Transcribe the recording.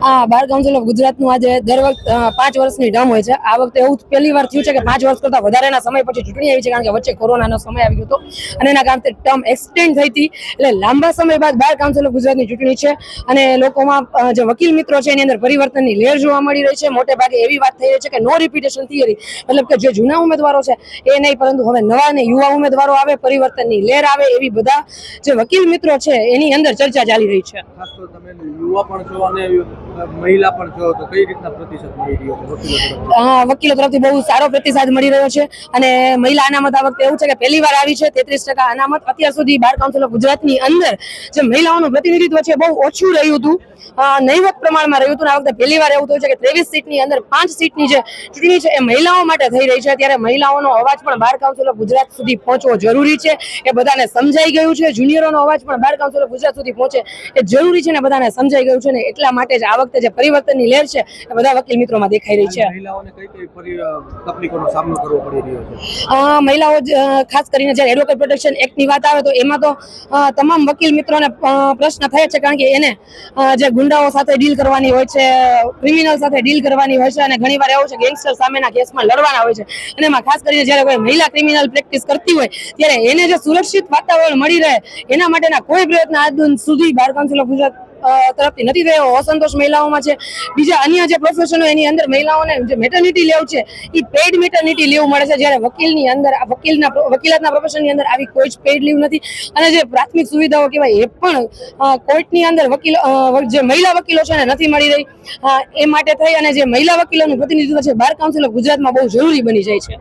Bar council of ગુજરાતનું આજે દર વખતે 5 વર્ષની ટર્મ હોય છે. આ વખતે એવું પહેલી વાર થયું છે કે 5 વર્ષ કરતાં વધારેના સમય પછી ચૂંટણી આવી છે, કારણ કે વચ્ચે કોરોનાનો સમય આવી ગયો હતો અને એના કારણે ટર્મ એક્સટેન્ડ થઈ હતી. એટલે લાંબા સમય બાદ બાર કાઉન્સિલ ઓફ ગુજરાતની ચૂંટણી છે અને લોકોમાં જે વકીલ મિત્રો છે એની અંદર પરિવર્તનની લહેર જોવા મળી રહી છે. મોટે ભાગે એવી વાત થઈ રહી છે કે નો રિપીટેશન થિયરી, મતલબ કે જે જૂના ઉમેદવારો છે એ નહીં, પરંતુ હવે નવા અને યુવા ઉમેદવારો આવે, પરિવર્તનની લહેર આવે, એવી બધા જે વકીલ મિત્રો છે એની અંદર ચર્ચા ચાલી રહી છે. ખાસ તો તમે યુવા પણ છો અને મહિલા પણ છો, તો કઈ રીતના પ્રતિસાદ મળી રહ્યો છે વકીલો તરફથી? બહુ સારો પ્રતિસાદ મળી રહ્યો છે અને મહિલા અનામત આ વખતે એવું છે કે પહેલી વાર આવી છે. 33% અનામત. અત્યાર સુધી બાર કાઉન્સિલ ઓફ ગુજરાતની અંદર જે મહિલાઓનું પ્રતિનિધિત્વ છે બહુ ઓછું રહ્યું હતું, નહીવત પ્રમાણમાં રહ્યું હતું. આ વખતે પહેલી વાર એવું થયું છે કે 23 સીટની અંદર 5 સીટની જે ચૂંટણી છે એ મહિલાઓ માટે થઈ રહી છે. ત્યારે મહિલાઓનો અવાજ પણ બાર કાઉન્સિલ ઓફ ગુજરાત સુધી પહોંચવો જરૂરી છે, એ બધાને સમજાઈ ગયું છે. જુનિયરોનો અવાજ પણ બાર કાઉન્સિલ ઓફ ગુજરાત સુધી પહોંચે એ જરૂરી છે ને બધાને સમજાઈ ગયું છે ને એટલા માટે જ આ વખતે જે પરિવર્તનની લહેર છે એ બધા વકીલ મિત્રોમાં દેખાઈ રહી છે. મહિલાઓને કઈ તકલીફોનો સામનો કરવો પડી રહ્યો છે? મહિલાઓ ખાસ કરીને જ્યારે એડવોકેટ પ્રોટેક્શન એક્ટની વાત આવે તો એમાં તો તમામ વકીલ મિત્રોને પ્રશ્ન થાય છે, કારણ કે એને જે ગુંડાઓ સાથે ડીલ કરવાની હોય છે, ક્રિમિનલ સાથે ડીલ કરવાની હોય છે અને ઘણીવાર એવું છે ગેંગસ્ટર સામેના કેસમાં લડવાના હોય છે. અને એમાં ખાસ કરીને જ્યારે કોઈ મહિલા ક્રિમિનલ પ્રેક્ટિસ કરતી હોય ત્યારે એને જે સુરક્ષિત વાતાવરણ મળી રહે એના માટેના કોઈ પ્રયત્ન આજ સુધી બાર કાઉન્સિલ ઓફ ગુજરાત તરફથી નથી થયો. અસંતોષ મહિલાઓમાં છે. બીજા અન્ય જે પ્રોફેશનો એની અંદર મહિલાઓને જે મેટર્નિટી લીવ છે એ પેઇડ મેટર્નિટી લીવ મળે છે, જ્યારે વકીલની અંદર વકીલાતના પ્રોફેશનની અંદર આવી કોઈ જ પેઇડ લીવ નથી. અને જે પ્રાથમિક સુવિધાઓ કહેવાય એ પણ કોર્ટની અંદર જે મહિલા વકીલો છે એને નથી મળી રહી. એ માટે થઈ અને જે મહિલા વકીલોનું પ્રતિનિધિત્વ છે બાર કાઉન્સિલ ઓફ ગુજરાતમાં બહુ જરૂરી બની જાય છે.